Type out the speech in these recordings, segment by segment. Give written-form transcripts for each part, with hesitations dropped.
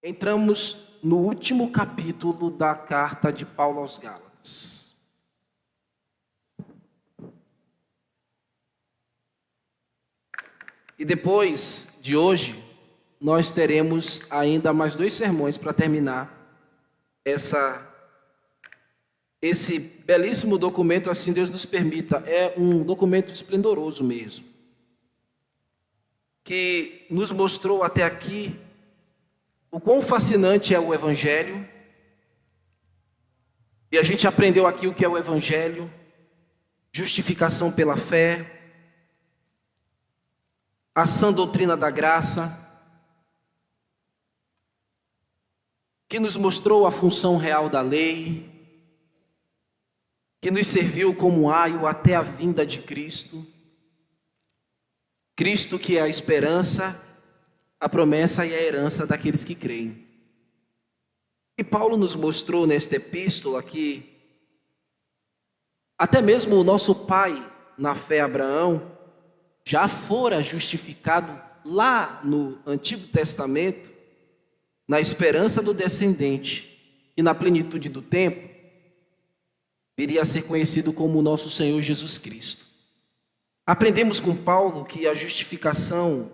Entramos no último capítulo da carta de Paulo aos Gálatas. E depois de hoje, nós teremos ainda mais 2 sermões para terminar esse belíssimo documento, assim Deus nos permita. É um documento esplendoroso mesmo, que nos mostrou até aqui o quão fascinante é o Evangelho. E a gente aprendeu aqui o que é o Evangelho: justificação pela fé, a sã doutrina da graça, que nos mostrou a função real da lei, que nos serviu como aio até a vinda de Cristo. Cristo que é a esperança, a promessa e a herança daqueles que creem. E Paulo nos mostrou nesta epístola que até mesmo o nosso pai na fé, Abraão, já fora justificado lá no Antigo Testamento, na esperança do descendente, e na plenitude do tempo viria a ser conhecido como o nosso Senhor Jesus Cristo. Aprendemos com Paulo que a justificação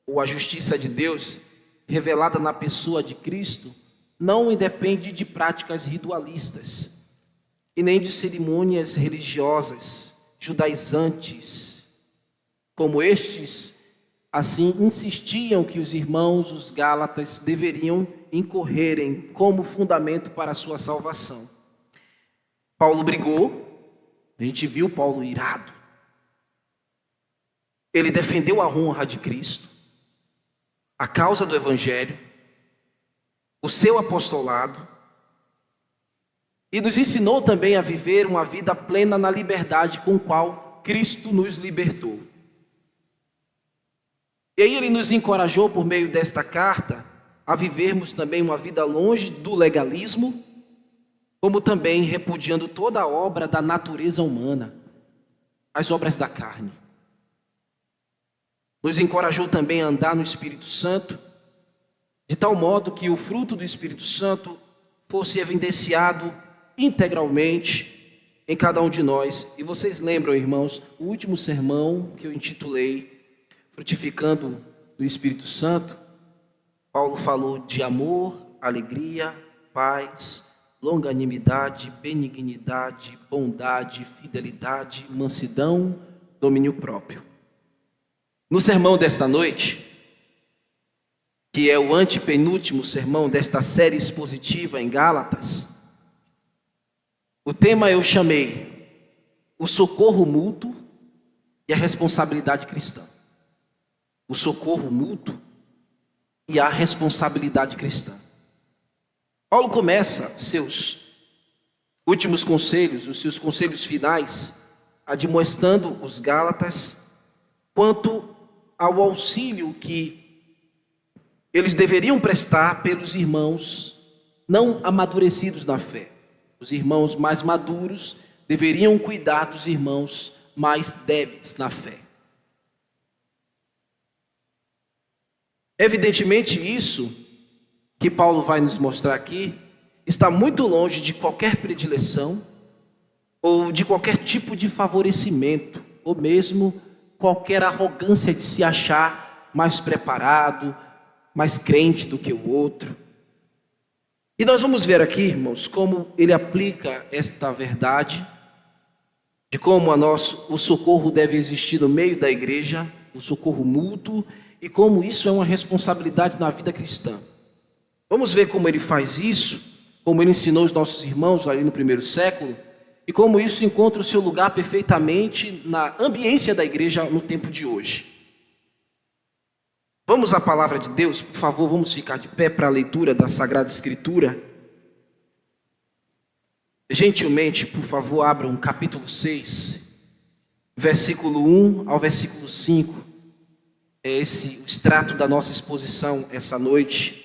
ou a justiça de Deus revelada na pessoa de Cristo não independe de práticas ritualistas e nem de cerimônias religiosas judaizantes, como estes assim insistiam que os irmãos, os gálatas, deveriam incorrerem como fundamento para a sua salvação. Paulo brigou, a gente viu Paulo irado. Ele defendeu a honra de Cristo, a causa do Evangelho, o seu apostolado, e nos ensinou também a viver uma vida plena na liberdade com qual Cristo nos libertou. E aí ele nos encorajou por meio desta carta a vivermos também uma vida longe do legalismo, como também repudiando toda a obra da natureza humana, as obras da carne. Nos encorajou também a andar no Espírito Santo, de tal modo que o fruto do Espírito Santo fosse evidenciado integralmente em cada um de nós. E vocês lembram, irmãos, o último sermão que eu intitulei Frutificando do Espírito Santo? Paulo falou de amor, alegria, paz, longanimidade, benignidade, bondade, fidelidade, mansidão, domínio próprio. No sermão desta noite, que é o antepenúltimo sermão desta série expositiva em Gálatas, o tema eu chamei o socorro mútuo e a responsabilidade cristã. O socorro mútuo e a responsabilidade cristã. Paulo começa seus últimos conselhos, os seus conselhos finais, admoestando os gálatas quanto ao auxílio que eles deveriam prestar pelos irmãos não amadurecidos na fé. Os irmãos mais maduros deveriam cuidar dos irmãos mais débeis na fé. Evidentemente, isso que Paulo vai nos mostrar aqui está muito longe de qualquer predileção ou de qualquer tipo de favorecimento, ou mesmo qualquer arrogância de se achar mais preparado, mais crente do que o outro. E nós vamos ver aqui, irmãos, como ele aplica esta verdade, de como o socorro deve existir no meio da igreja, o socorro mútuo, e como isso é uma responsabilidade na vida cristã. Vamos ver como ele faz isso, como ele ensinou os nossos irmãos ali no primeiro século, e como isso encontra o seu lugar perfeitamente na ambiência da igreja no tempo de hoje. Vamos à palavra de Deus, por favor, vamos ficar de pé para a leitura da Sagrada Escritura. Gentilmente, por favor, abram capítulo 6, versículo 1 ao versículo 5. É esse o extrato da nossa exposição essa noite.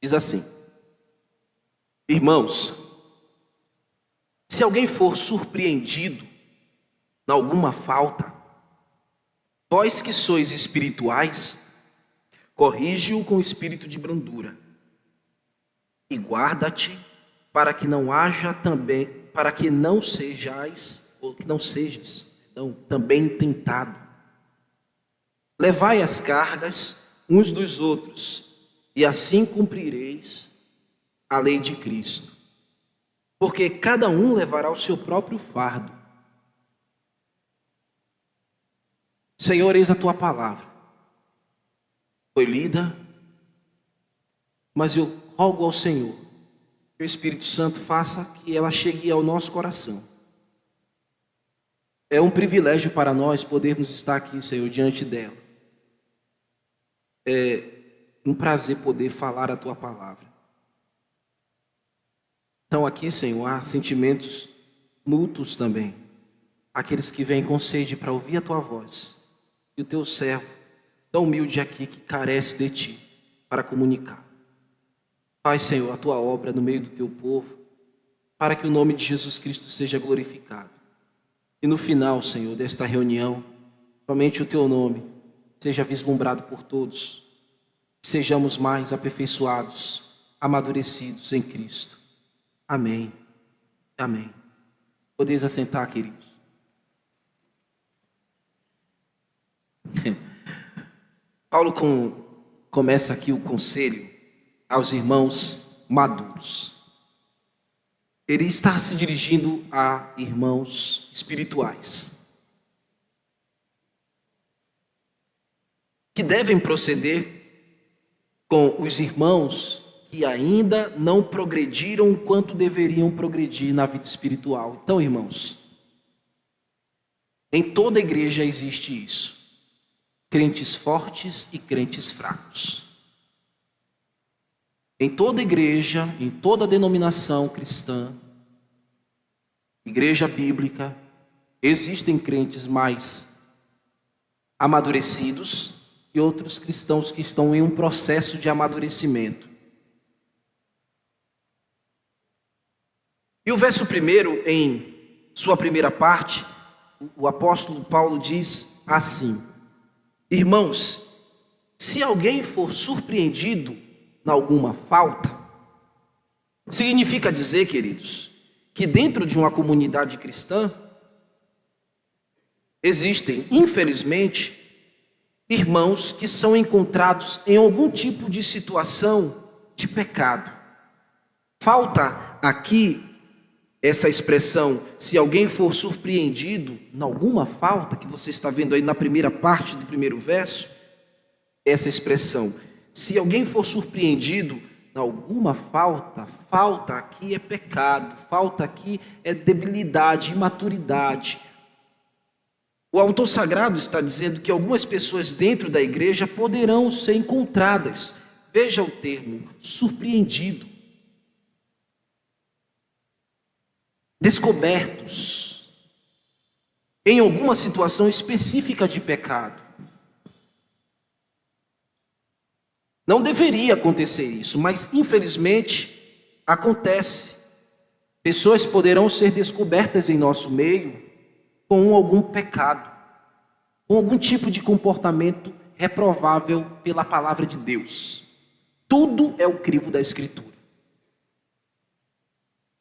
Diz assim: Irmãos, se alguém for surpreendido em alguma falta, vós que sois espirituais, corrige-o com espírito de brandura, e guarda-te para que não haja também, para que não sejais, ou que não sejas, também tentado. Levai as cargas uns dos outros, e assim cumprireis a lei de Cristo. Porque cada um levará o seu próprio fardo. Senhor, eis a tua palavra. Foi lida, mas eu rogo ao Senhor que o Espírito Santo faça que ela chegue ao nosso coração. É um privilégio para nós podermos estar aqui, Senhor, diante dela. É um prazer poder falar a tua palavra. Então aqui, Senhor, há sentimentos mútuos também. Aqueles que vêm com sede para ouvir a tua voz. E o teu servo, tão humilde aqui, que carece de ti para comunicar. Faz, Senhor, a tua obra no meio do teu povo, para que o nome de Jesus Cristo seja glorificado. E no final, Senhor, desta reunião, somente o teu nome seja vislumbrado por todos. Sejamos mais aperfeiçoados, amadurecidos em Cristo. Amém. Amém. Podeis assentar, queridos. Paulo começa aqui o conselho aos irmãos maduros. Ele está se dirigindo a irmãos espirituais, que devem proceder com os irmãos que ainda não progrediram quanto deveriam progredir na vida espiritual. Então, irmãos, em toda igreja existe isso. Crentes fortes e crentes fracos. Em toda igreja, em toda denominação cristã, igreja bíblica, existem crentes mais amadurecidos e outros cristãos que estão em um processo de amadurecimento. E o verso 1, em sua primeira parte, o apóstolo Paulo diz assim: irmãos, se alguém for surpreendido em alguma falta, significa dizer, queridos, que dentro de uma comunidade cristã, existem, infelizmente, irmãos que são encontrados em algum tipo de situação de pecado. Falta aqui essa expressão, se alguém for surpreendido em alguma falta, que você está vendo aí na primeira parte do primeiro verso, essa expressão, se alguém for surpreendido em alguma falta, falta aqui é pecado, falta aqui é debilidade, imaturidade. O autor sagrado está dizendo que algumas pessoas dentro da igreja poderão ser encontradas, veja o termo, surpreendido, descobertos em alguma situação específica de pecado. Não deveria acontecer isso, mas infelizmente acontece. Pessoas poderão ser descobertas em nosso meio com algum pecado, com algum tipo de comportamento reprovável pela palavra de Deus. Tudo é o crivo da Escritura.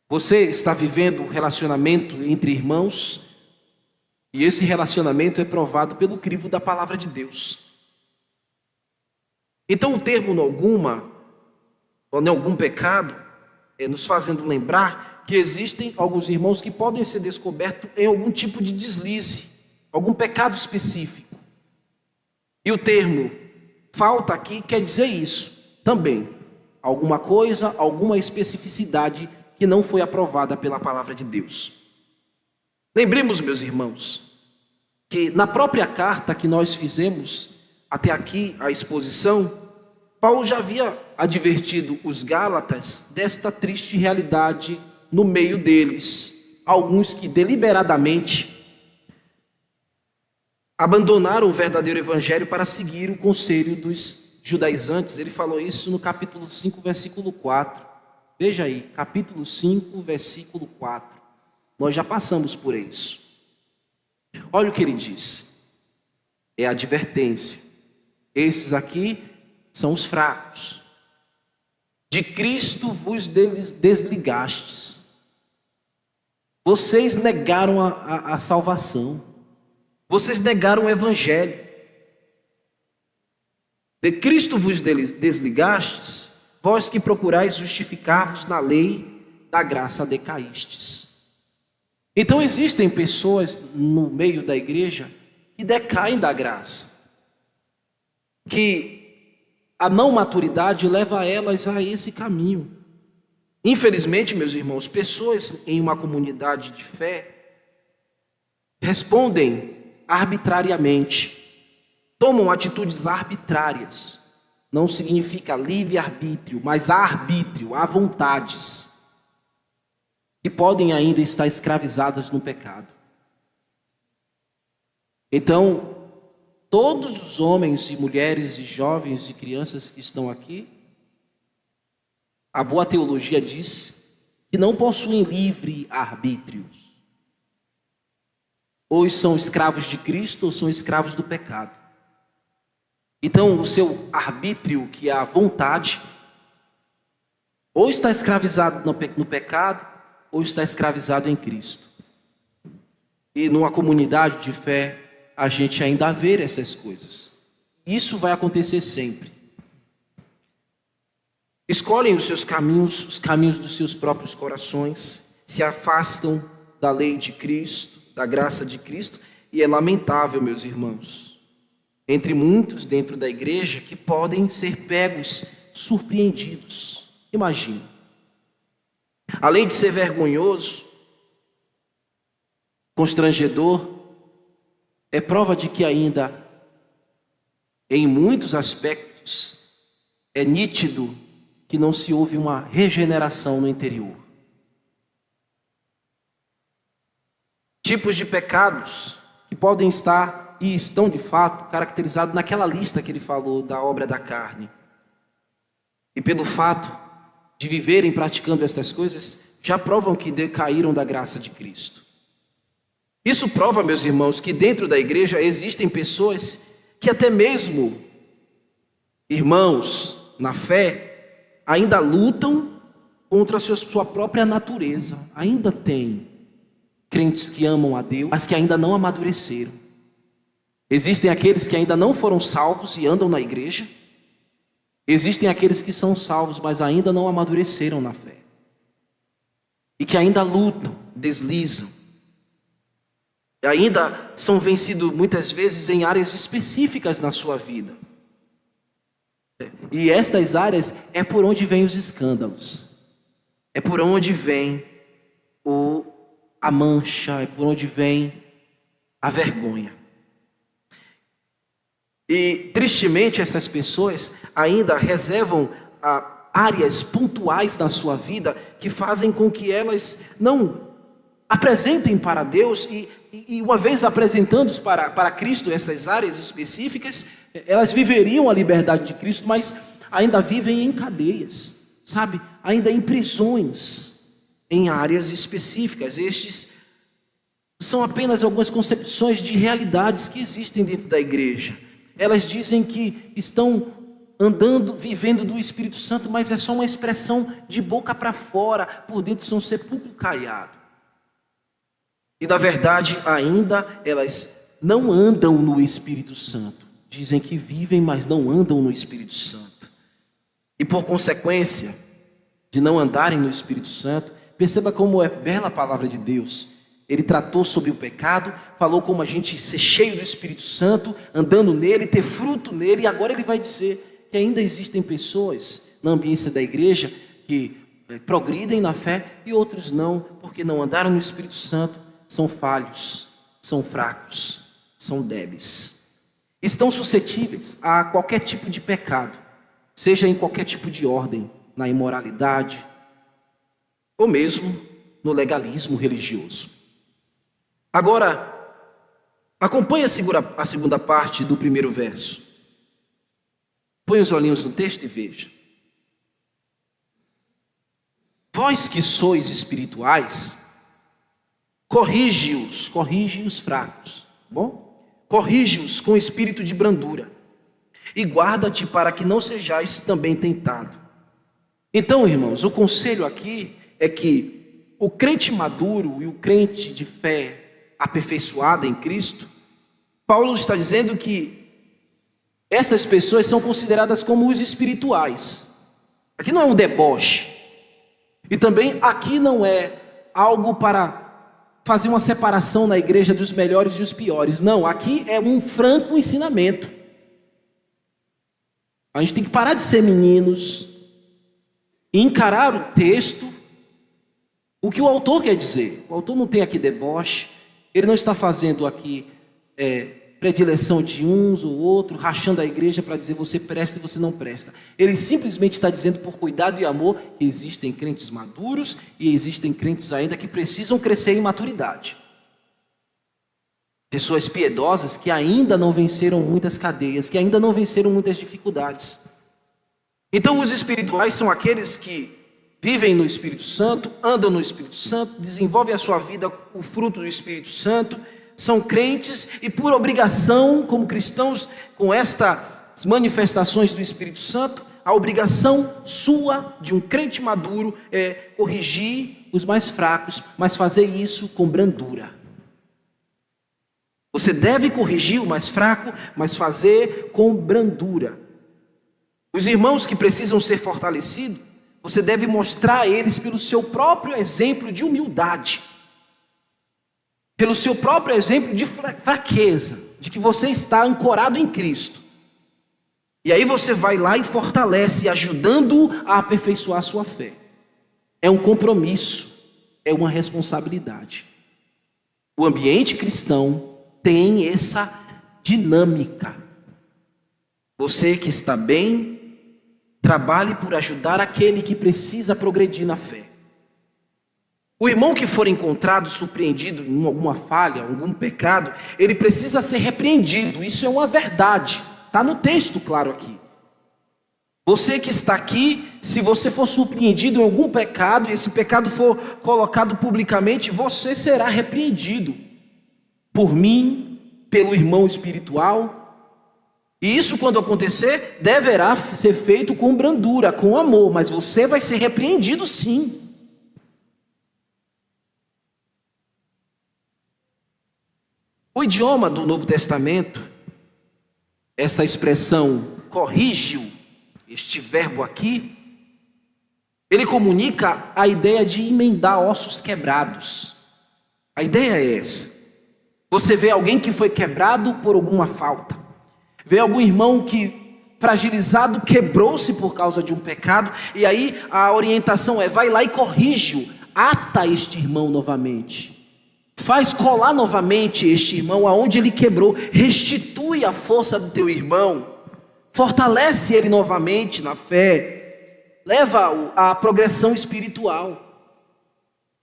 Você está vivendo um relacionamento entre irmãos e esse relacionamento é provado pelo crivo da palavra de Deus. Então o termo em algum pecado, é nos fazendo lembrar que existem alguns irmãos que podem ser descobertos em algum tipo de deslize, algum pecado específico. E o termo falta aqui quer dizer isso também. Alguma coisa, alguma especificidade que não foi aprovada pela palavra de Deus. Lembremos, meus irmãos, que na própria carta que nós fizemos até aqui, a exposição, Paulo já havia advertido os Gálatas desta triste realidade no meio deles. Alguns que deliberadamente abandonaram o verdadeiro evangelho para seguir o conselho dos judaizantes. Ele falou isso no capítulo 5, versículo 4. Veja aí, capítulo 5, versículo 4. Nós já passamos por isso. Olha o que ele diz. É a advertência. Esses aqui são os fracos. De Cristo vos desligastes. Vocês negaram a salvação. Vocês negaram o evangelho. De Cristo vos desligastes, vós que procurais justificar-vos na lei da graça decaístes. Então existem pessoas no meio da igreja que decaem da graça, que a não maturidade leva elas a esse caminho. Infelizmente, meus irmãos, pessoas em uma comunidade de fé respondem arbitrariamente, tomam atitudes arbitrárias. Não significa livre-arbítrio, mas há arbítrio, há vontades, que podem ainda estar escravizadas no pecado. Então, todos os homens e mulheres e jovens e crianças que estão aqui, a boa teologia diz que não possuem livre-arbítrio. Ou são escravos de Cristo ou são escravos do pecado. Então, o seu arbítrio, que é a vontade, ou está escravizado no pecado, ou está escravizado em Cristo. E numa comunidade de fé, a gente ainda vê essas coisas. Isso vai acontecer sempre. Escolhem os seus caminhos, os caminhos dos seus próprios corações, se afastam da lei de Cristo, da graça de Cristo, e é lamentável, meus irmãos, entre muitos dentro da igreja que podem ser pegos, surpreendidos. Imagina. Além de ser vergonhoso, constrangedor, é prova de que ainda, em muitos aspectos, é nítido que não se houve uma regeneração no interior. Tipos de pecados que podem estar e estão de fato caracterizados naquela lista que ele falou da obra da carne. E pelo fato de viverem praticando estas coisas, já provam que decaíram da graça de Cristo. Isso prova, meus irmãos, que dentro da igreja existem pessoas que até mesmo, irmãos na fé, ainda lutam contra a sua própria natureza. Ainda tem crentes que amam a Deus, mas que ainda não amadureceram. Existem aqueles que ainda não foram salvos e andam na igreja. Existem aqueles que são salvos, mas ainda não amadureceram na fé. E que ainda lutam, deslizam. E ainda são vencidos muitas vezes em áreas específicas na sua vida. E estas áreas é por onde vêm os escândalos. É por onde vem a mancha, é por onde vem a vergonha. E, tristemente, essas pessoas ainda reservam áreas pontuais na sua vida que fazem com que elas não apresentem para Deus e uma vez apresentando para Cristo essas áreas específicas, elas viveriam a liberdade de Cristo, mas ainda vivem em cadeias, sabe? Ainda em prisões, em áreas específicas. Estes são apenas algumas concepções de realidades que existem dentro da igreja. Elas dizem que estão andando, vivendo do Espírito Santo, mas é só uma expressão de boca para fora, por dentro são sepulcro caiado. E na verdade ainda elas não andam no Espírito Santo. Dizem que vivem, mas não andam no Espírito Santo. E por consequência de não andarem no Espírito Santo, perceba como é bela a palavra de Deus. Ele tratou sobre o pecado, falou como a gente ser cheio do Espírito Santo, andando nele, ter fruto nele, e agora ele vai dizer que ainda existem pessoas na ambiência da igreja que progridem na fé e outros não, porque não andaram no Espírito Santo, são falhos, são fracos, são débeis. Estão suscetíveis a qualquer tipo de pecado, seja em qualquer tipo de ordem, na imoralidade, ou mesmo no legalismo religioso. Agora, acompanhe a segunda parte do primeiro verso. Põe os olhinhos no texto e veja. Vós que sois espirituais, corrige os fracos, tá bom? Corrige-os com espírito de brandura, e guarda-te para que não sejais também tentado. Então, irmãos, o conselho aqui é que o crente maduro e o crente de fé aperfeiçoada em Cristo, Paulo está dizendo que essas pessoas são consideradas como os espirituais. Aqui não é um deboche. E também aqui não é algo para fazer uma separação na igreja dos melhores e os piores. Não, aqui é um franco ensinamento. A gente tem que parar de ser meninos e encarar o texto, o que o autor quer dizer. O autor não tem aqui deboche, ele não está fazendo aqui predileção de uns ou outro, rachando a igreja para dizer você presta e você não presta. Ele simplesmente está dizendo, por cuidado e amor, que existem crentes maduros e existem crentes ainda que precisam crescer em maturidade. Pessoas piedosas que ainda não venceram muitas cadeias, que ainda não venceram muitas dificuldades. Então os espirituais são aqueles que vivem no Espírito Santo, andam no Espírito Santo, desenvolvem a sua vida o fruto do Espírito Santo, são crentes e por obrigação, como cristãos, com estas manifestações do Espírito Santo, a obrigação sua de um crente maduro é corrigir os mais fracos, mas fazer isso com brandura. Você deve corrigir o mais fraco, mas fazer com brandura. Os irmãos que precisam ser fortalecidos, você deve mostrar a eles pelo seu próprio exemplo de humildade, pelo seu próprio exemplo de fraqueza, de que você está ancorado em Cristo. E aí você vai lá e fortalece, ajudando-o a aperfeiçoar a sua fé. É um compromisso, é uma responsabilidade. O ambiente cristão tem essa dinâmica. Você que está bem, trabalhe por ajudar aquele que precisa progredir na fé. O irmão que for encontrado surpreendido em alguma falha, algum pecado, ele precisa ser repreendido. Isso é uma verdade. Está no texto claro aqui. Você que está aqui, se você for surpreendido em algum pecado, e esse pecado for colocado publicamente, você será repreendido por mim, pelo irmão espiritual. E isso, quando acontecer, deverá ser feito com brandura, com amor, mas você vai ser repreendido sim. O idioma do Novo Testamento, essa expressão corrige-o, este verbo aqui, ele comunica a ideia de emendar ossos quebrados. A ideia é essa. Você vê alguém que foi quebrado por alguma falta, vê algum irmão que fragilizado quebrou-se por causa de um pecado, e aí a orientação é: vai lá e corrige-o, ata este irmão novamente. Faz colar novamente este irmão aonde ele quebrou, restitui a força do teu irmão, fortalece ele novamente na fé, leva-o à progressão espiritual.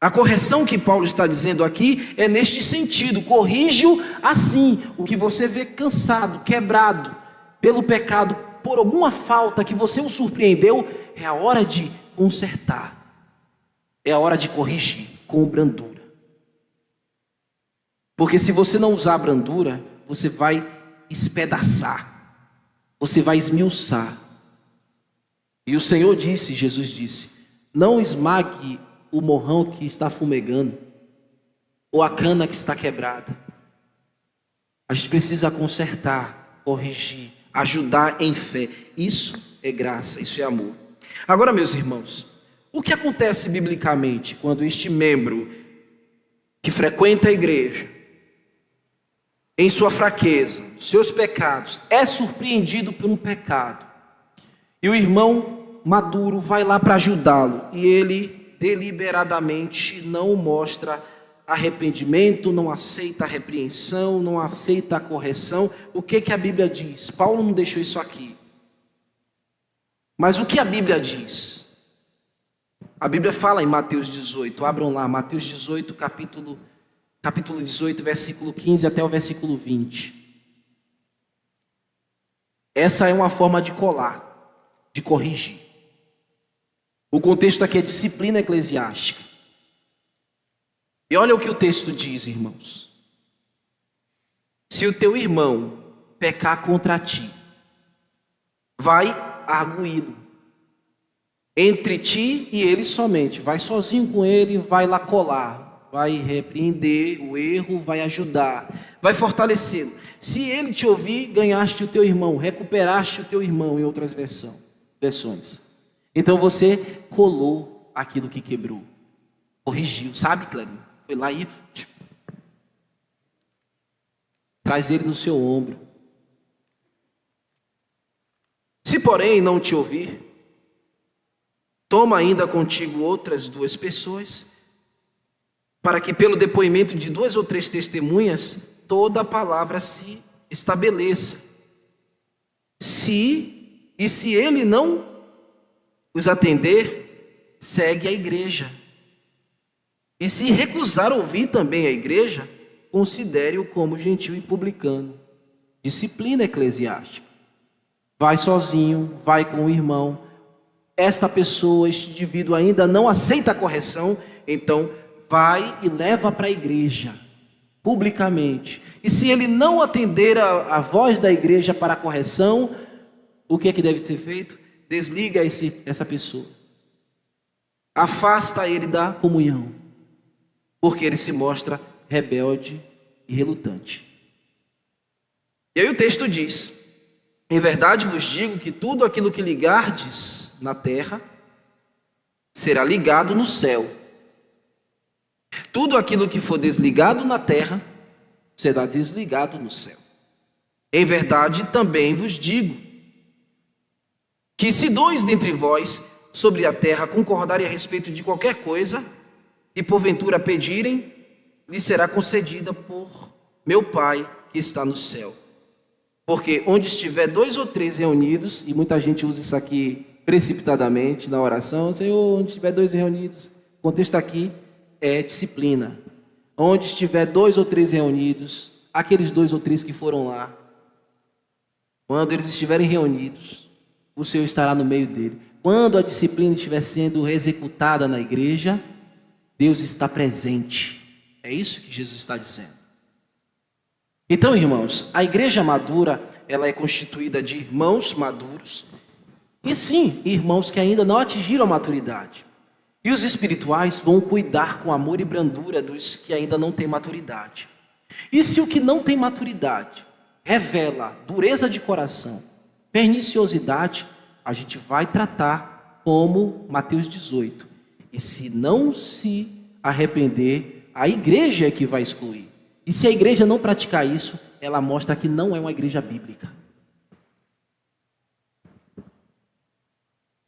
A correção que Paulo está dizendo aqui é neste sentido: corrige-o assim. O que você vê cansado, quebrado pelo pecado, por alguma falta que você o surpreendeu, é a hora de consertar, é a hora de corrigir com brandura. Porque se você não usar a brandura, você vai espedaçar, você vai esmiuçar. E o Senhor disse, Jesus disse: não esmague o morrão que está fumegando, ou a cana que está quebrada. A gente precisa consertar, corrigir, ajudar em fé. Isso é graça, isso é amor. Agora, meus irmãos, o que acontece biblicamente quando este membro que frequenta a igreja, em sua fraqueza, seus pecados, é surpreendido por um pecado, e o irmão maduro vai lá para ajudá-lo, e ele deliberadamente não mostra arrependimento, não aceita a repreensão, não aceita a correção? O que a Bíblia diz? Paulo não deixou isso aqui. Mas o que a Bíblia diz? A Bíblia fala em Mateus 18, abram lá, Mateus 18, capítulo 18, versículo 15 até o versículo 20. Essa é uma forma de colar, de corrigir. O contexto aqui é disciplina eclesiástica. E olha o que o texto diz, irmãos. Se o teu irmão pecar contra ti, vai arguí-lo entre ti e ele somente. Vai sozinho com ele, vai lá colar, vai repreender o erro, vai ajudar, vai fortalecê-lo. Se ele te ouvir, ganhaste o teu irmão, recuperaste o teu irmão, em outras versões. Então você colou aquilo que quebrou, corrigiu, sabe, Cleber? Foi lá e traz ele no seu ombro. Se porém não te ouvir, toma ainda contigo outras 2 pessoas, para que pelo depoimento de 2 ou 3 testemunhas, toda a palavra se estabeleça. Se ele não os atender, segue a igreja. E se recusar ouvir também a igreja, considere-o como gentil e publicano. Disciplina eclesiástica. Vai sozinho, vai com o irmão. Esta pessoa, este indivíduo ainda não aceita a correção, então vai e leva para a igreja, publicamente. E se ele não atender a voz da igreja para a correção, o que é que deve ser feito? Desliga essa pessoa. Afasta ele da comunhão, porque ele se mostra rebelde e relutante. E aí o texto diz: em verdade vos digo que tudo aquilo que ligardes na terra será ligado no céu. Tudo aquilo que for desligado na terra será desligado no céu. Em verdade também vos digo que se 2 dentre vós sobre a terra concordarem a respeito de qualquer coisa, e porventura pedirem, lhe será concedida por meu Pai que está no céu. Porque onde estiver 2 ou 3 reunidos, e muita gente usa isso aqui precipitadamente na oração, Senhor, onde estiver 2 reunidos, o contexto aqui é disciplina. Onde estiver 2 ou 3 reunidos, aqueles 2 ou 3 que foram lá, quando eles estiverem reunidos, o Senhor estará no meio dele. Quando a disciplina estiver sendo executada na igreja, Deus está presente. É isso que Jesus está dizendo. Então, irmãos, a igreja madura, ela é constituída de irmãos maduros, e sim, irmãos que ainda não atingiram a maturidade. E os espirituais vão cuidar com amor e brandura dos que ainda não têm maturidade. E se o que não tem maturidade revela dureza de coração, perniciosidade, a gente vai tratar como Mateus 18. E se não se arrepender, a igreja é que vai excluir. E se a igreja não praticar isso, ela mostra que não é uma igreja bíblica.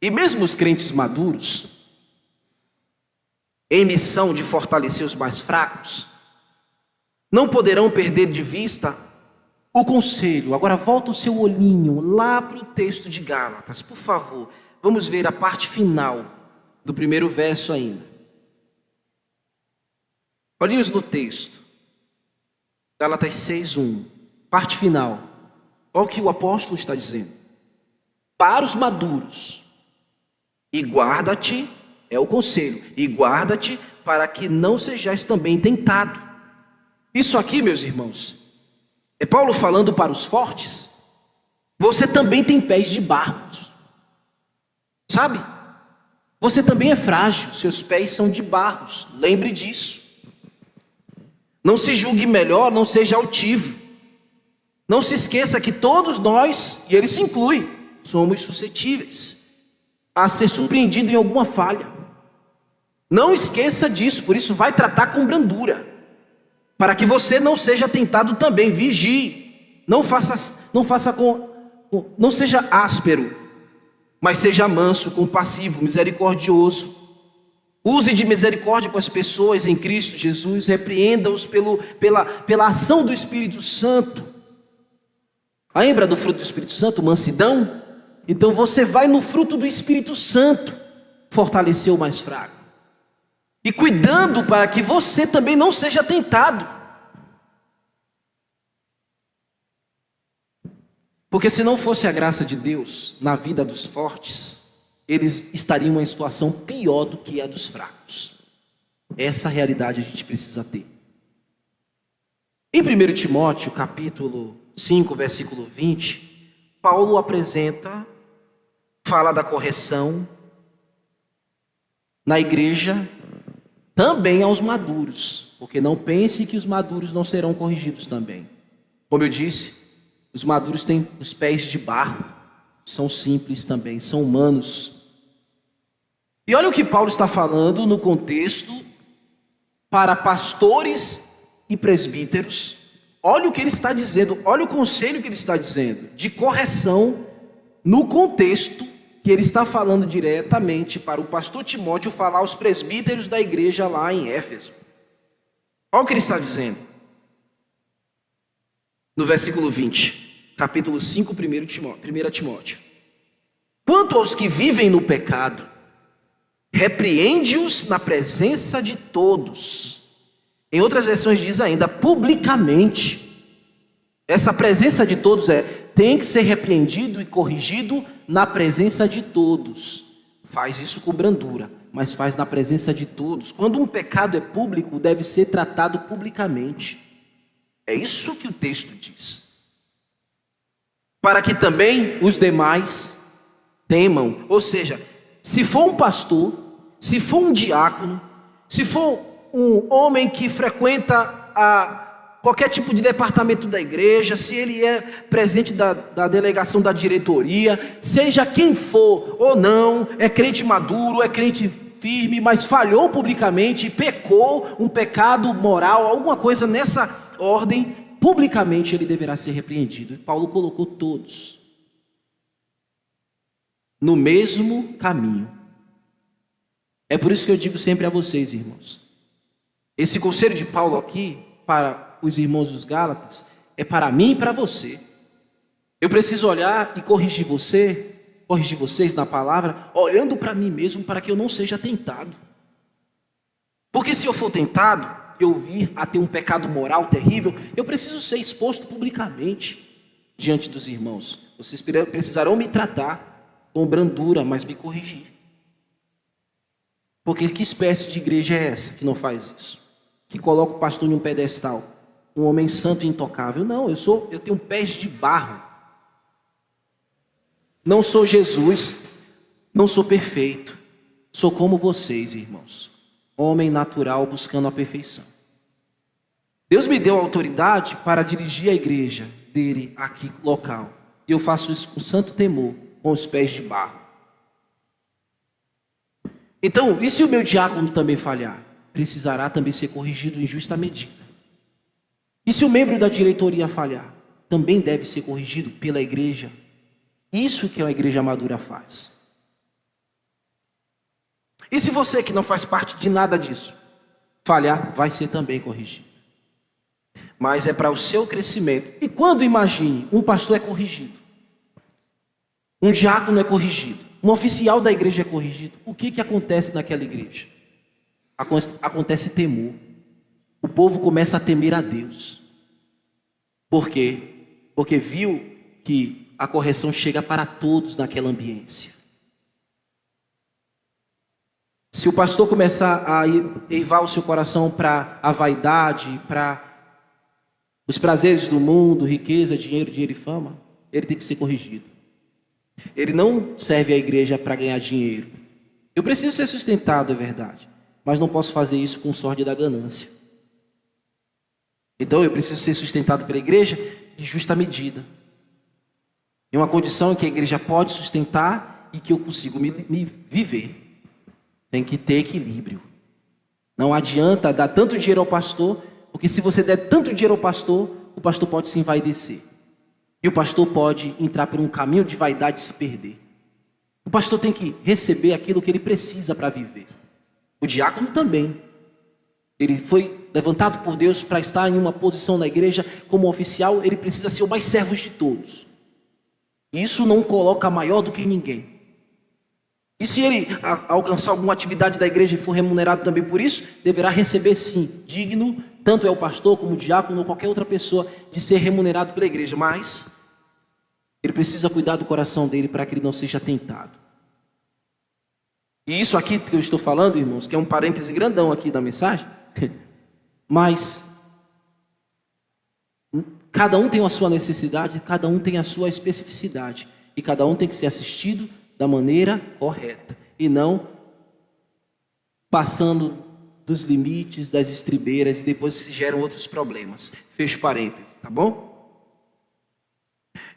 E mesmo os crentes maduros, em missão de fortalecer os mais fracos, não poderão perder de vista o conselho. Agora volta o seu olhinho lá para o texto de Gálatas, por favor. Vamos ver a parte final do primeiro verso ainda. Olhinhos no texto. Gálatas 6:1, parte final. Olha o que o apóstolo está dizendo. Para os maduros, e guarda-te, é o conselho, e guarda-te para que não sejais também tentado. Isso aqui, meus irmãos, é Paulo falando para os fortes. Você também tem pés de barro, sabe? Você também é frágil, seus pés são de barros, lembre disso. Não se julgue melhor, não seja altivo. Não se esqueça que todos nós, e ele se inclui, somos suscetíveis a ser surpreendido em alguma falha. Não esqueça disso, por isso vai tratar com brandura, para que você não seja tentado também. Vigie, não seja áspero, mas seja manso, compassivo, misericordioso. Use de misericórdia com as pessoas em Cristo Jesus, repreenda-os pela ação do Espírito Santo. Lembra do fruto do Espírito Santo, mansidão? Então você vai no fruto do Espírito Santo fortalecer o mais fraco. E cuidando para que você também não seja tentado. Porque se não fosse a graça de Deus na vida dos fortes, eles estariam em uma situação pior do que a dos fracos. Essa realidade a gente precisa ter. Em 1 Timóteo, capítulo 5, versículo 20, Paulo fala da correção na igreja também aos maduros, porque não pense que os maduros não serão corrigidos também. Como eu disse, os maduros têm os pés de barro, são simples também, são humanos. E olha o que Paulo está falando no contexto para pastores e presbíteros. Olha o que ele está dizendo, olha o conselho que ele está dizendo, de correção no contexto que ele está falando diretamente para o pastor Timóteo falar aos presbíteros da igreja lá em Éfeso. Olha o que ele está dizendo. No versículo 20, capítulo 5, 1 Timóteo. Quanto aos que vivem no pecado, repreende-os na presença de todos. Em outras versões diz ainda, publicamente. Essa presença de todos tem que ser repreendido e corrigido na presença de todos. Faz isso com brandura, mas faz na presença de todos. Quando um pecado é público, deve ser tratado publicamente. É isso que o texto diz. Para que também os demais temam. Ou seja, se for um pastor, se for um diácono, se for um homem que frequenta qualquer tipo de departamento da igreja, se ele é presidente da delegação da diretoria, seja quem for ou não, é crente maduro, é crente firme, mas falhou publicamente, pecou um pecado moral, alguma coisa nessa ordem, publicamente ele deverá ser repreendido. E Paulo colocou todos no mesmo caminho. É por isso que eu digo sempre a vocês, irmãos, esse conselho de Paulo aqui para os irmãos dos Gálatas é para mim e para você. Eu preciso olhar e corrigir vocês na palavra, olhando para mim mesmo, para que eu não seja tentado. Porque se eu for tentado, eu vir a ter um pecado moral terrível, eu preciso ser exposto publicamente diante dos irmãos. Vocês precisarão me tratar com brandura, mas me corrigir. Porque que espécie de igreja é essa que não faz isso? Que coloca o pastor em um pedestal, um homem santo e intocável? Não, eu tenho pés de barro. Não sou Jesus, não sou perfeito. Sou como vocês, irmãos. Homem natural buscando a perfeição. Deus me deu autoridade para dirigir a igreja dele aqui local. E eu faço isso com santo temor, com os pés de barro. Então, e se o meu diácono também falhar? Precisará também ser corrigido em justa medida. E se o membro da diretoria falhar? Também deve ser corrigido pela igreja. Isso que a igreja madura faz. E se você que não faz parte de nada disso falhar, vai ser também corrigido. Mas é para o seu crescimento. E quando, imagine, um pastor é corrigido, um diácono é corrigido, um oficial da igreja é corrigido, o que acontece naquela igreja? Acontece temor. O povo começa a temer a Deus. Por quê? Porque viu que a correção chega para todos naquela ambiência. Se o pastor começar a eivar o seu coração para a vaidade, para os prazeres do mundo, riqueza, dinheiro e fama, ele tem que ser corrigido. Ele não serve à igreja para ganhar dinheiro. Eu preciso ser sustentado, é verdade, mas não posso fazer isso com sorte da ganância. Então eu preciso ser sustentado pela igreja em justa medida. Em uma condição em que a igreja pode sustentar e que eu consigo me viver. Tem que ter equilíbrio. Não adianta dar tanto dinheiro ao pastor, porque se você der tanto dinheiro ao pastor, o pastor pode se envaidecer. E o pastor pode entrar por um caminho de vaidade e se perder. O pastor tem que receber aquilo que ele precisa para viver. O diácono também. Ele foi levantado por Deus para estar em uma posição na igreja como oficial, ele precisa ser o mais servo de todos. Isso não coloca maior do que ninguém. E se ele alcançar alguma atividade da igreja e for remunerado também por isso, deverá receber sim, digno, tanto é o pastor como o diácono ou qualquer outra pessoa, de ser remunerado pela igreja. Mas ele precisa cuidar do coração dele para que ele não seja tentado. E isso aqui que eu estou falando, irmãos, que é um parêntese grandão aqui da mensagem, mas cada um tem a sua necessidade, cada um tem a sua especificidade, e cada um tem que ser assistido da maneira correta, e não passando dos limites, das estribeiras, e depois se geram outros problemas. Fecho parênteses, tá bom?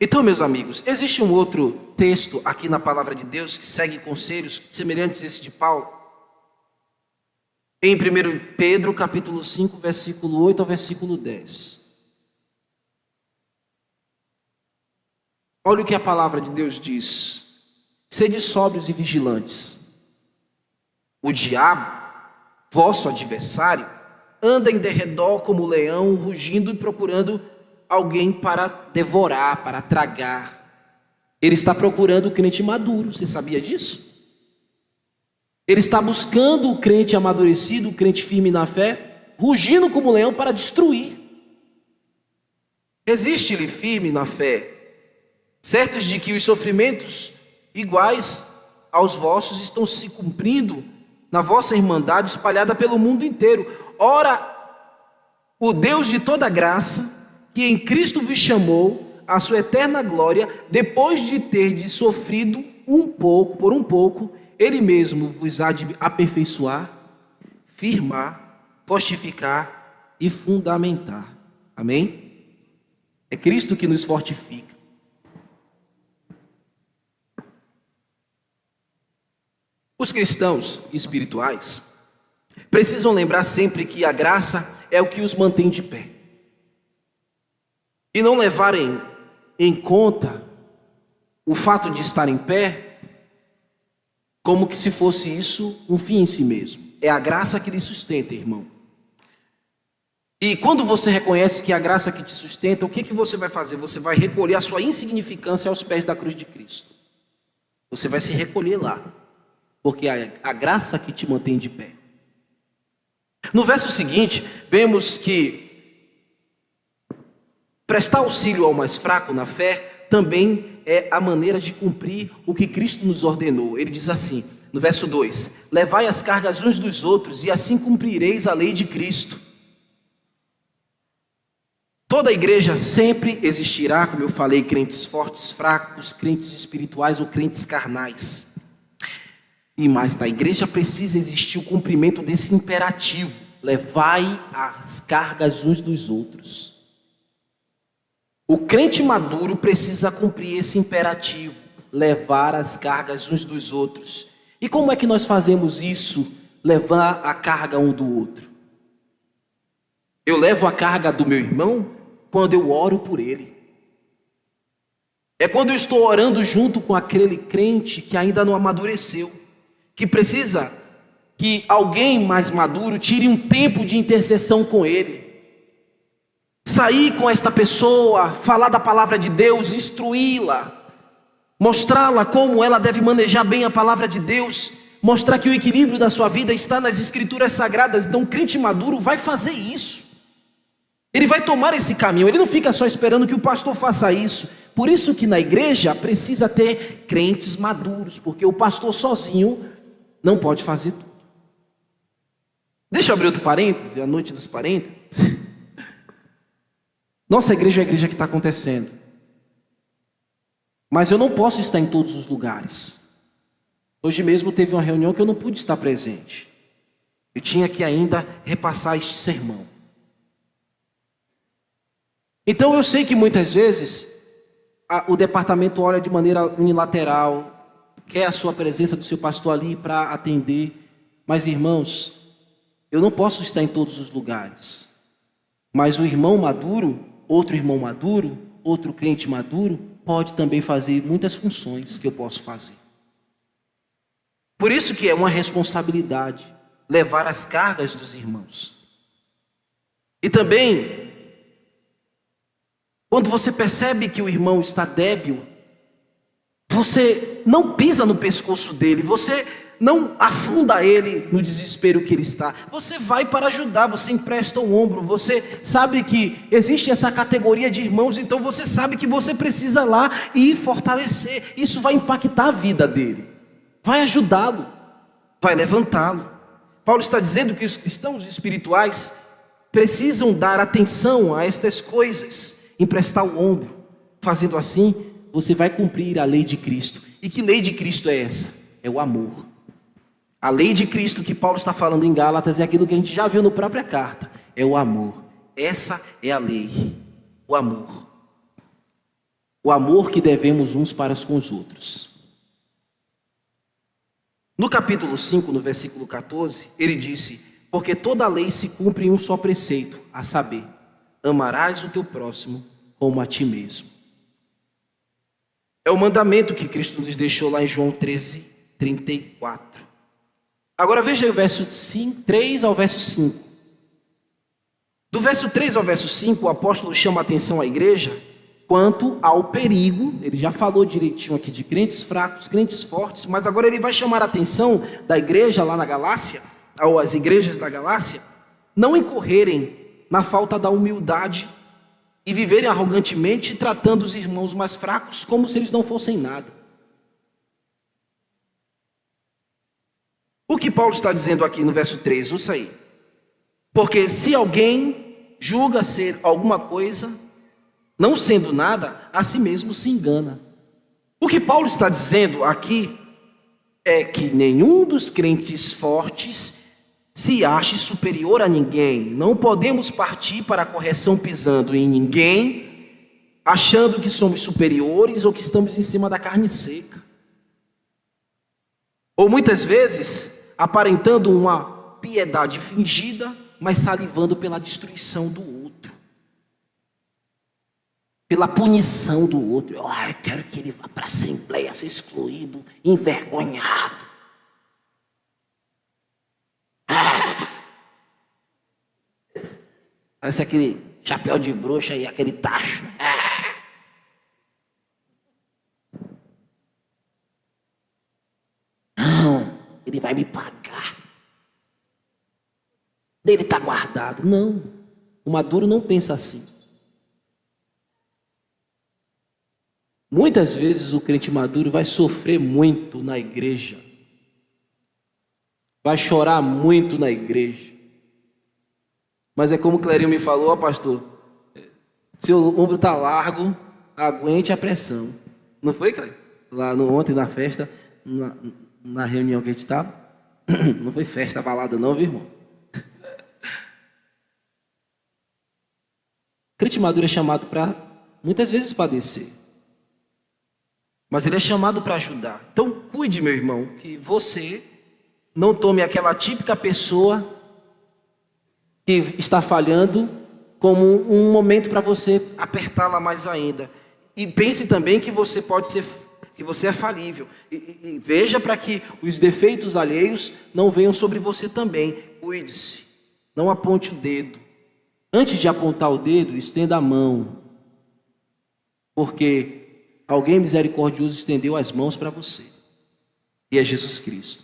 Então, meus amigos, existe um outro texto aqui na palavra de Deus que segue conselhos semelhantes a esse de Paulo. Em 1 Pedro, capítulo 5, versículo 8 ao versículo 10. Olha o que a palavra de Deus diz. Sede sóbrios e vigilantes. O diabo, vosso adversário, anda em derredor como leão, rugindo e procurando alguém para devorar, para tragar. Ele está procurando o crente maduro, você sabia disso? Ele está buscando o crente amadurecido, o crente firme na fé, rugindo como leão para destruir. Resiste-lhe firme na fé, certos de que os sofrimentos iguais aos vossos estão se cumprindo na vossa irmandade espalhada pelo mundo inteiro. Ora, o Deus de toda graça, que em Cristo vos chamou à sua eterna glória, depois de terdes sofrido por um pouco, Ele mesmo vos há de aperfeiçoar, firmar, fortificar e fundamentar. Amém? É Cristo que nos fortifica. Os cristãos espirituais precisam lembrar sempre que a graça é o que os mantém de pé. E não levarem em conta o fato de estar em pé como que se fosse isso um fim em si mesmo. É a graça que lhe sustenta, irmão. E quando você reconhece que é a graça que te sustenta, o que você vai fazer? Você vai recolher a sua insignificância aos pés da cruz de Cristo. Você vai se recolher lá, porque é a graça que te mantém de pé. No verso seguinte, vemos que prestar auxílio ao mais fraco na fé também é a maneira de cumprir o que Cristo nos ordenou. Ele diz assim, no verso 2: levai as cargas uns dos outros, e assim cumprireis a lei de Cristo. Toda a igreja sempre existirá, como eu falei, crentes fortes, fracos, crentes espirituais ou crentes carnais. E mais, na igreja precisa existir o cumprimento desse imperativo: levai as cargas uns dos outros. O crente maduro precisa cumprir esse imperativo, levar as cargas uns dos outros. E como é que nós fazemos isso, levar a carga um do outro? Eu levo a carga do meu irmão quando eu oro por ele. É quando eu estou orando junto com aquele crente que ainda não amadureceu, que precisa que alguém mais maduro tire um tempo de intercessão com ele. Sair com esta pessoa, falar da palavra de Deus, instruí-la, mostrá-la como ela deve manejar bem a palavra de Deus, mostrar que o equilíbrio da sua vida está nas escrituras sagradas. Então o crente maduro vai fazer isso. Ele vai tomar esse caminho, ele não fica só esperando que o pastor faça isso. Por isso que na igreja precisa ter crentes maduros, porque o pastor sozinho não pode fazer tudo. Deixa eu abrir outro parêntese, a noite dos parênteses. Nossa igreja é a igreja que está acontecendo. Mas eu não posso estar em todos os lugares. Hoje mesmo teve uma reunião que eu não pude estar presente. Eu tinha que ainda repassar este sermão. Então eu sei que muitas vezes o departamento olha de maneira unilateral, quer a sua presença do seu pastor ali para atender. Mas irmãos, eu não posso estar em todos os lugares. Mas o irmão maduro, outro irmão maduro, outro crente maduro, pode também fazer muitas funções que eu posso fazer. Por isso que é uma responsabilidade levar as cargas dos irmãos. E também, quando você percebe que o irmão está débil, você não pisa no pescoço dele, você não afunda ele no desespero que ele está. Você vai para ajudar, você empresta o ombro, você sabe que existe essa categoria de irmãos, então você sabe que você precisa lá e fortalecer. Isso vai impactar a vida dele, vai ajudá-lo. vai levantá-lo. Paulo está dizendo que os cristãos espirituais precisam dar atenção a estas coisas, emprestar o ombro. Fazendo assim, você vai cumprir a lei de Cristo. E que lei de Cristo é essa? É o amor. A lei de Cristo que Paulo está falando em Gálatas é aquilo que a gente já viu na própria carta. É o amor. Essa é a lei. O amor. O amor que devemos uns para com os outros. No capítulo 5, no versículo 14, ele disse: porque toda a lei se cumpre em um só preceito, a saber, amarás o teu próximo como a ti mesmo. É o mandamento que Cristo nos deixou lá em João 13, 34. Agora veja aí o verso 3 ao verso 5. Do verso 3 ao verso 5, o apóstolo chama a atenção à igreja quanto ao perigo. Ele já falou direitinho aqui de crentes fracos, crentes fortes, mas agora ele vai chamar a atenção da igreja lá na Galácia, ou as igrejas da Galácia, não incorrerem na falta da humildade e viverem arrogantemente tratando os irmãos mais fracos como se eles não fossem nada. O que Paulo está dizendo aqui no verso 3, ouça aí. Porque se alguém julga ser alguma coisa, não sendo nada, a si mesmo se engana. O que Paulo está dizendo aqui é que nenhum dos crentes fortes se ache superior a ninguém. Não podemos partir para a correção pisando em ninguém, achando que somos superiores ou que estamos em cima da carne seca. Ou muitas vezes, aparentando uma piedade fingida, mas salivando pela destruição do outro, pela punição do outro. Eu quero que ele vá para a assembleia ser excluído, envergonhado. Parece aquele chapéu de bruxa e aquele tacho. Não, ele vai me pagar. Dele está guardado. Não, o maduro não pensa assim. Muitas vezes o crente maduro vai sofrer muito na igreja, vai chorar muito na igreja. Mas é como o Clerinho me falou: pastor, seu ombro está largo, aguente a pressão. Não foi, Clerinho? Lá ontem na festa, na reunião que a gente estava. Não foi festa, balada não, viu, irmão? O crente maduro é chamado para, muitas vezes, padecer. Mas ele é chamado para ajudar. Então, cuide, meu irmão, que você não tome aquela típica pessoa que está falhando como um momento para você apertá-la mais ainda. E pense também que você pode ser, que você é falível. E veja para que os defeitos alheios não venham sobre você também. Cuide-se. Não aponte o dedo. Antes de apontar o dedo, estenda a mão. Porque alguém misericordioso estendeu as mãos para você. E é Jesus Cristo.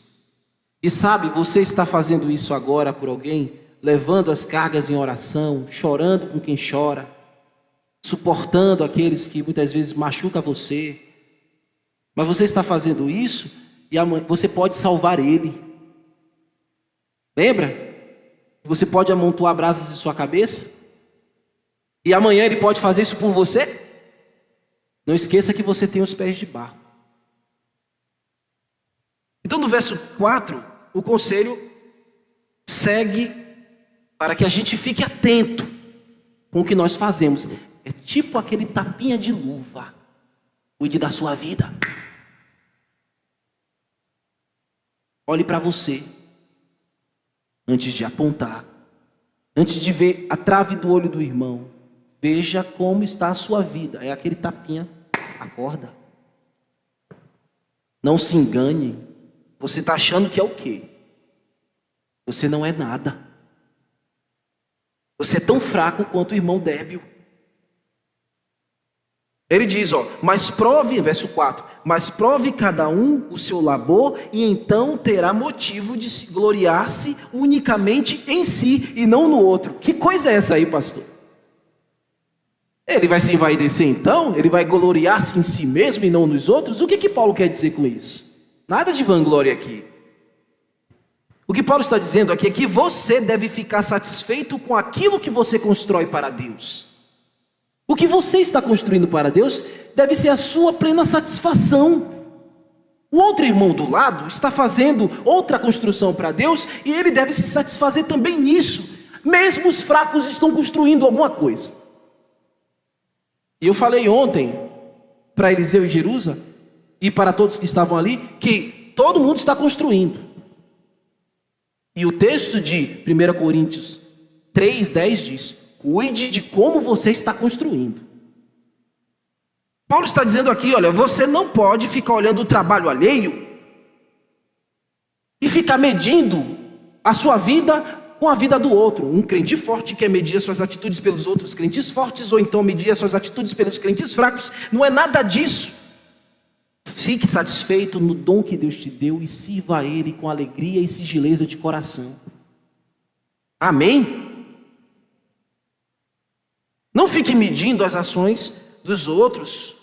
E sabe, você está fazendo isso agora por alguém, levando as cargas em oração, chorando com quem chora, suportando aqueles que muitas vezes machucam você. Mas você está fazendo isso e você pode salvar ele. Lembra? Você pode amontoar brasas em sua cabeça e amanhã ele pode fazer isso por você. Não esqueça que você tem os pés de barro. Então no verso 4, o conselho segue para que a gente fique atento com o que nós fazemos. É tipo aquele tapinha de luva. Cuide da sua vida. Olhe para você. Antes de apontar. Antes de ver a trave do olho do irmão. Veja como está a sua vida. É aquele tapinha. Acorda. Não se engane. Você está achando que é o quê? Você não é nada. Você é tão fraco quanto o irmão débil. Ele diz, mas prove, verso 4, mas prove cada um o seu labor e então terá motivo de se gloriar-se unicamente em si e não no outro. Que coisa é essa aí, pastor? Ele vai se envaidecer então? Ele vai gloriar-se em si mesmo e não nos outros? O que Paulo quer dizer com isso? Nada de vanglória aqui. O que Paulo está dizendo aqui é que você deve ficar satisfeito com aquilo que você constrói para Deus. O que você está construindo para Deus deve ser a sua plena satisfação. O outro irmão do lado está fazendo outra construção para Deus e ele deve se satisfazer também nisso. Mesmo os fracos estão construindo alguma coisa. E eu falei ontem para Eliseu e Jerusa e para todos que estavam ali que todo mundo está construindo. E o texto de 1 Coríntios 3:10 diz: cuide de como você está construindo. Paulo está dizendo aqui, olha, você não pode ficar olhando o trabalho alheio e ficar medindo a sua vida com a vida do outro. Um crente forte quer medir as suas atitudes pelos outros crentes fortes, ou então medir as suas atitudes pelos crentes fracos. Não é nada disso. Fique satisfeito no dom que Deus te deu e sirva a Ele com alegria e singeleza de coração. Amém? Não fique medindo as ações dos outros,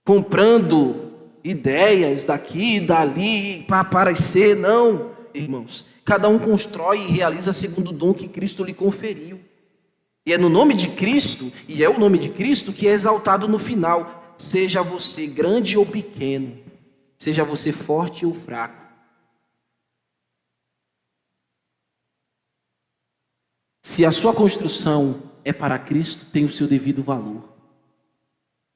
comprando ideias daqui e dali para parecer. Não, irmãos. Cada um constrói e realiza segundo o dom que Cristo lhe conferiu. E é no nome de Cristo, e é o nome de Cristo que é exaltado no final. Seja você grande ou pequeno, seja você forte ou fraco. Se a sua construção é para Cristo, tem o seu devido valor.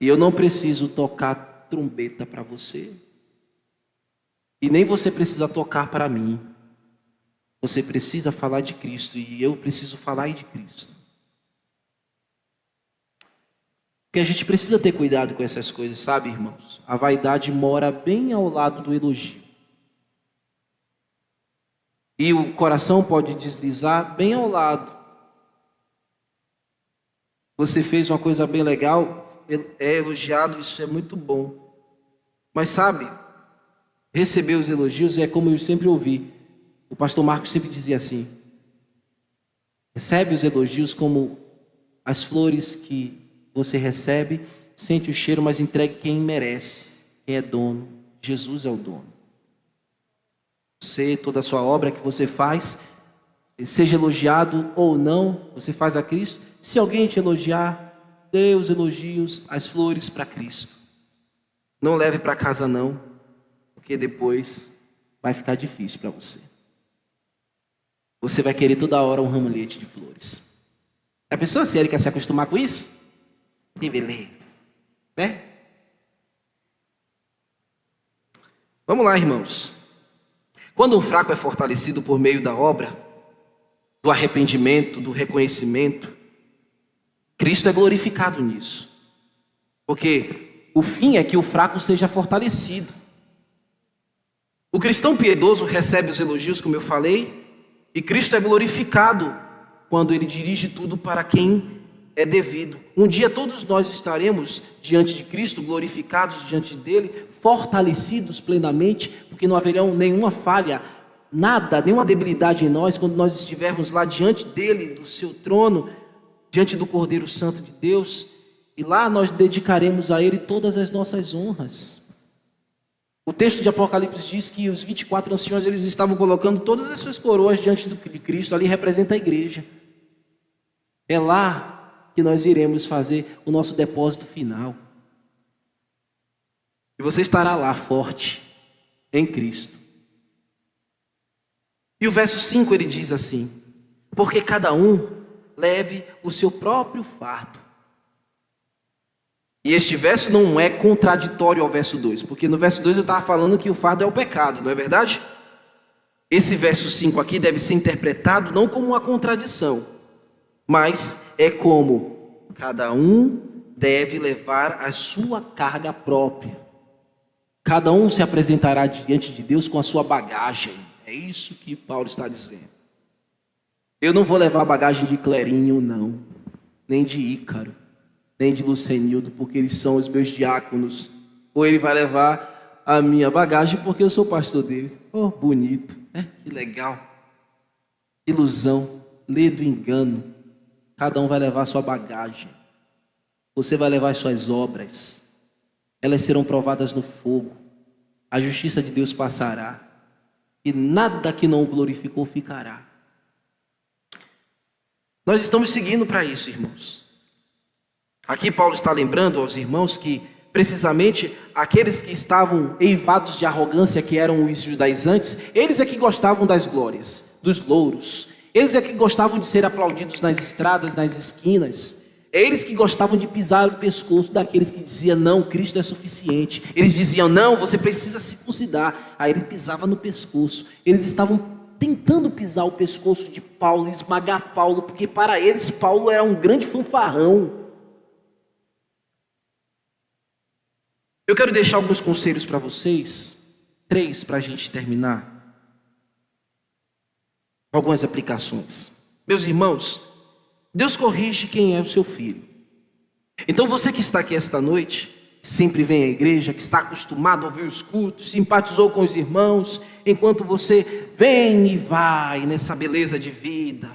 E eu não preciso tocar trombeta para você. E nem você precisa tocar para mim. Você precisa falar de Cristo e eu preciso falar de Cristo. Porque a gente precisa ter cuidado com essas coisas, sabe, irmãos? A vaidade mora bem ao lado do elogio. E o coração pode deslizar bem ao lado. Você fez uma coisa bem legal, é elogiado, isso é muito bom. Mas sabe, receber os elogios é como eu sempre ouvi. O pastor Marcos sempre dizia assim: recebe os elogios como as flores que você recebe, sente o cheiro, mas entregue quem merece, quem é dono. Jesus é o dono. Você, toda a sua obra que você faz, seja elogiado ou não, você faz a Cristo. Se alguém te elogiar, dê os elogios, as flores para Cristo. Não leve para casa não, porque depois vai ficar difícil para você. Você vai querer toda hora um ramalhete de flores. A pessoa, se ele quer se acostumar com isso, que beleza, né? Vamos lá, irmãos. Quando um fraco é fortalecido por meio da obra, do arrependimento, do reconhecimento, Cristo é glorificado nisso. Porque o fim é que o fraco seja fortalecido. O cristão piedoso recebe os elogios, como eu falei, e Cristo é glorificado quando ele dirige tudo para quem é devido. Um dia todos nós estaremos diante de Cristo, glorificados diante dele, fortalecidos plenamente, porque não haverá nenhuma falha, nada, nenhuma debilidade em nós, quando nós estivermos lá diante dele, do seu trono, diante do Cordeiro Santo de Deus, e lá nós dedicaremos a ele todas as nossas honras. O texto de Apocalipse diz que os 24 anciões, eles estavam colocando todas as suas coroas diante de Cristo, ali representa a igreja. É lá que nós iremos fazer o nosso depósito final. E você estará lá forte em Cristo. E o verso 5 ele diz assim: porque cada um leve o seu próprio fardo. E este verso não é contraditório ao verso 2, porque no verso 2 eu estava falando que o fardo é o pecado, não é verdade? Esse verso 5 aqui deve ser interpretado não como uma contradição, mas é como cada um deve levar a sua carga própria. Cada um se apresentará diante de Deus com a sua bagagem. É isso que Paulo está dizendo. Eu não vou levar a bagagem de Clerinho, não, nem de Ícaro, nem de Lucenildo, porque eles são os meus diáconos. Ou ele vai levar a minha bagagem porque eu sou pastor deles. Oh, bonito, né? Que legal. Ilusão, lê do engano. Cada um vai levar a sua bagagem. Você vai levar as suas obras. Elas serão provadas no fogo. A justiça de Deus passará. e nada que não o glorificou ficará. Nós estamos seguindo para isso, irmãos. Aqui Paulo está lembrando aos irmãos que precisamente aqueles que estavam eivados de arrogância, que eram os judaizantes, eles é que gostavam das glórias, dos louros. Eles é que gostavam de ser aplaudidos nas estradas, nas esquinas. É eles que gostavam de pisar o pescoço daqueles que diziam, não, Cristo é suficiente. Eles diziam, não, você precisa circuncidar. Aí ele pisava no pescoço. Eles estavam tentando pisar o pescoço de Paulo, esmagar Paulo, porque para eles Paulo era um grande fanfarrão. Eu quero deixar alguns conselhos para vocês, 3 para a gente terminar. Algumas aplicações. Meus irmãos, Deus corrige quem é o seu filho. Então você que está aqui esta noite, sempre vem à igreja, que está acostumado a ouvir os cultos, simpatizou com os irmãos, enquanto você vem e vai nessa beleza de vida.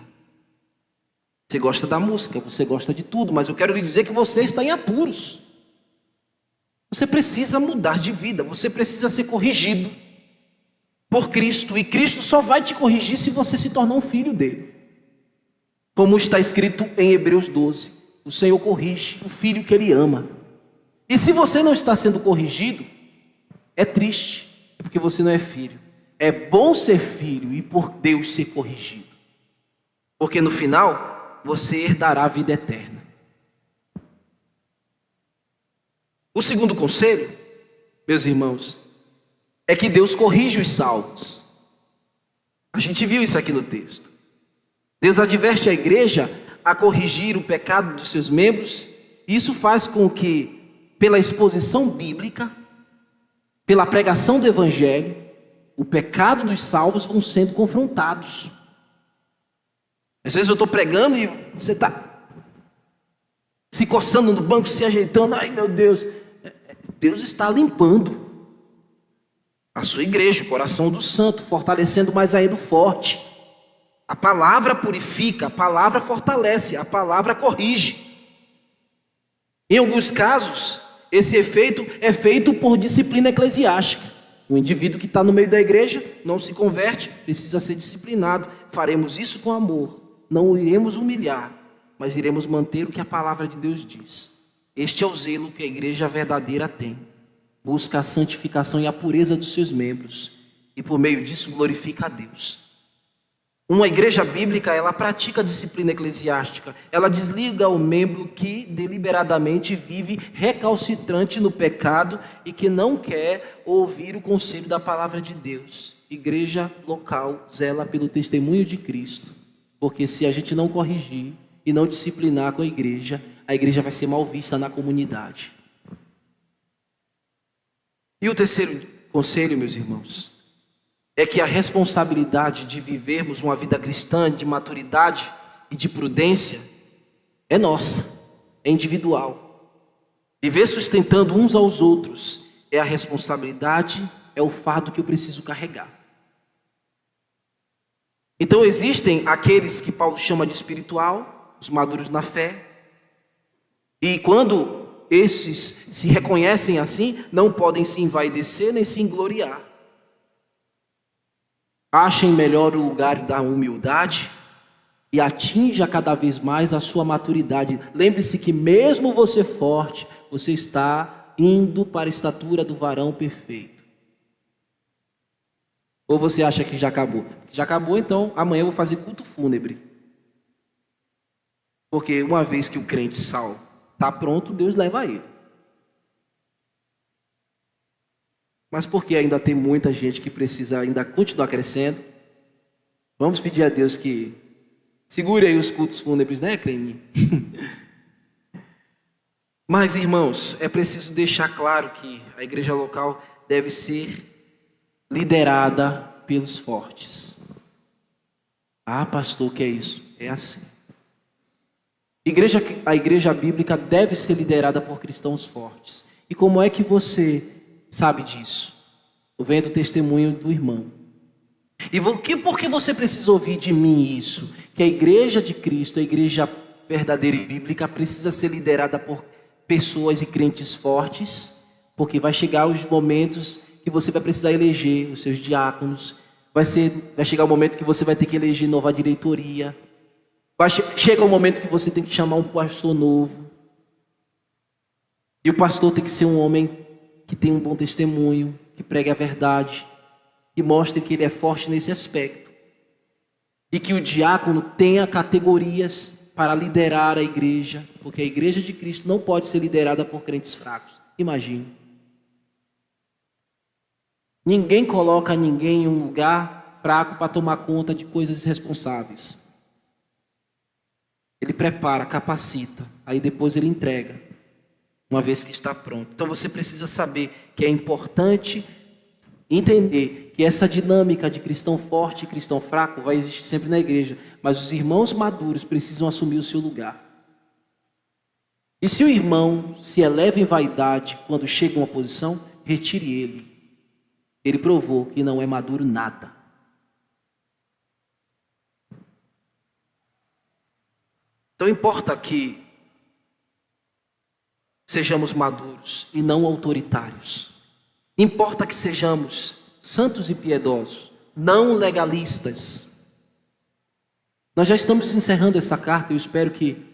Você gosta da música, você gosta de tudo, mas eu quero lhe dizer que você está em apuros. Você precisa mudar de vida, você precisa ser corrigido por Cristo, e Cristo só vai te corrigir se você se tornar um filho dele. Como está escrito em Hebreus 12, o Senhor corrige o filho que ele ama. E se você não está sendo corrigido, é triste, é porque você não é filho. É bom ser filho e por Deus ser corrigido, porque no final você herdará a vida eterna. O segundo conselho, meus irmãos, é que Deus corrige os salvos. A gente viu isso aqui no texto. Deus adverte a igreja a corrigir o pecado dos seus membros, e isso faz com que, pela exposição bíblica, pela pregação do evangelho, o pecado dos salvos vão sendo confrontados. Às vezes eu estou pregando e você está se coçando no banco, se ajeitando, ai meu Deus, Deus está limpando a sua igreja, o coração do santo, fortalecendo mais ainda o forte. A palavra purifica, a palavra fortalece, a palavra corrige. Em alguns casos, esse efeito é feito por disciplina eclesiástica. O indivíduo que está no meio da igreja não se converte, precisa ser disciplinado. Faremos isso com amor, não o iremos humilhar, mas iremos manter o que a palavra de Deus diz. Este é o zelo que a igreja verdadeira tem. Busca a santificação e a pureza dos seus membros, e por meio disso glorifica a Deus. Uma igreja bíblica, ela pratica a disciplina eclesiástica. Ela desliga o membro que deliberadamente vive recalcitrante no pecado e que não quer ouvir o conselho da palavra de Deus. Igreja local zela pelo testemunho de Cristo, porque se a gente não corrigir e não disciplinar com a igreja vai ser mal vista na comunidade. E o terceiro conselho, meus irmãos, é que a responsabilidade de vivermos uma vida cristã de maturidade e de prudência é nossa, é individual. Viver sustentando uns aos outros é a responsabilidade, é o fardo que eu preciso carregar. Então existem aqueles que Paulo chama de espiritual, os maduros na fé, e quando esses se reconhecem assim, não podem se envaidecer nem se engloriar. Achem melhor o lugar da humildade e atinja cada vez mais a sua maturidade. Lembre-se que mesmo você forte, você está indo para a estatura do varão perfeito. Ou você acha que já acabou? Já acabou, então amanhã eu vou fazer culto fúnebre. Porque uma vez que o crente salvo está pronto, Deus leva ele. Mas porque ainda tem muita gente que precisa ainda continuar crescendo, vamos pedir a Deus que segure aí os cultos fúnebres, né, Cleninho? Mas, irmãos, é preciso deixar claro que a igreja local deve ser liderada pelos fortes. Ah, pastor, o que é isso? É assim. A igreja bíblica deve ser liderada por cristãos fortes. E como é que você sabe disso? Vendo o testemunho do irmão. E por que você precisa ouvir de mim isso? Que a igreja de Cristo, a igreja verdadeira e bíblica, precisa ser liderada por pessoas e crentes fortes, porque vai chegar os momentos que você vai precisar eleger os seus diáconos, Vai chegar o momento que você vai ter que eleger nova diretoria. Chega o momento que você tem que chamar um pastor novo. E o pastor tem que ser um homem que tem um bom testemunho, que pregue a verdade, que mostre que ele é forte nesse aspecto. E que o diácono tenha categorias para liderar a igreja, porque a igreja de Cristo não pode ser liderada por crentes fracos. Imagine. Ninguém coloca ninguém em um lugar fraco para tomar conta de coisas irresponsáveis. Ele prepara, capacita, aí depois ele entrega, uma vez que está pronto. Então você precisa saber que é importante entender que essa dinâmica de cristão forte e cristão fraco vai existir sempre na igreja, mas os irmãos maduros precisam assumir o seu lugar. E se o irmão se eleva em vaidade quando chega em uma posição, retire ele. Ele provou que não é maduro nada. Então importa que sejamos maduros e não autoritários. Importa que sejamos santos e piedosos, não legalistas. Nós já estamos encerrando essa carta e eu espero que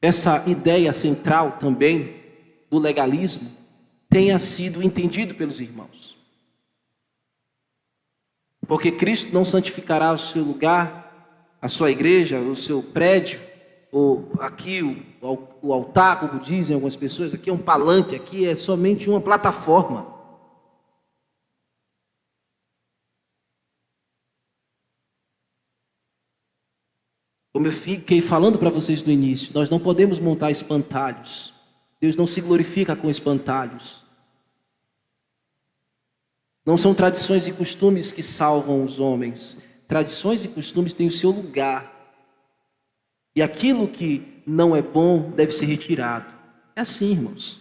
essa ideia central também do legalismo tenha sido entendido pelos irmãos. Porque Cristo não santificará o seu lugar, a sua igreja, o seu prédio, ou aqui o altar, como dizem algumas pessoas, aqui é um palanque, aqui é somente uma plataforma. Como eu fiquei falando para vocês no início, nós não podemos montar espantalhos. Deus não se glorifica com espantalhos. Não são tradições e costumes que salvam os homens. Tradições e costumes têm o seu lugar. E aquilo que não é bom deve ser retirado. É assim, irmãos.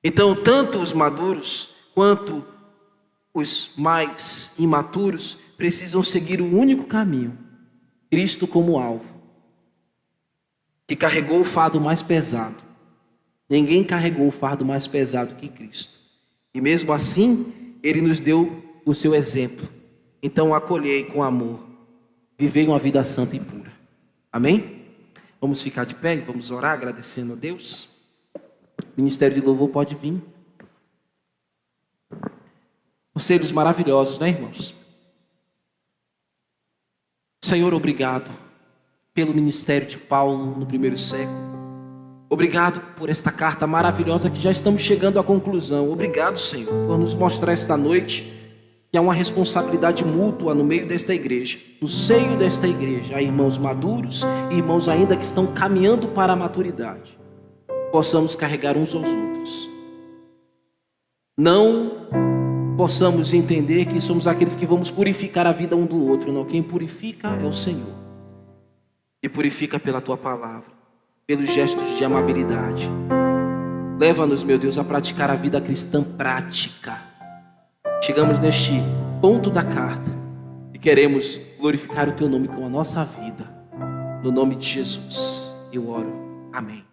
Então, tanto os maduros quanto os mais imaturos precisam seguir o único caminho. Cristo como alvo. Que carregou o fardo mais pesado. Ninguém carregou o fardo mais pesado que Cristo. E mesmo assim, Ele nos deu o seu exemplo. Então, acolhei com amor. Vivei uma vida santa e pura. Amém? Vamos ficar de pé e vamos orar agradecendo a Deus. O Ministério de Louvor pode vir. Conselhos maravilhosos, né, irmãos? Senhor, obrigado pelo ministério de Paulo no primeiro século. Obrigado por esta carta maravilhosa que já estamos chegando à conclusão. Obrigado, Senhor, por nos mostrar esta noite que há uma responsabilidade mútua no meio desta igreja, no seio desta igreja. Há irmãos maduros e irmãos ainda que estão caminhando para a maturidade. Possamos carregar uns aos outros. Não possamos entender que somos aqueles que vamos purificar a vida um do outro. Não, quem purifica é o Senhor. E purifica pela Tua palavra, pelos gestos de amabilidade. Leva-nos, meu Deus, a praticar a vida cristã prática. Chegamos neste ponto da carta e queremos glorificar o Teu nome com a nossa vida. No nome de Jesus, eu oro. Amém.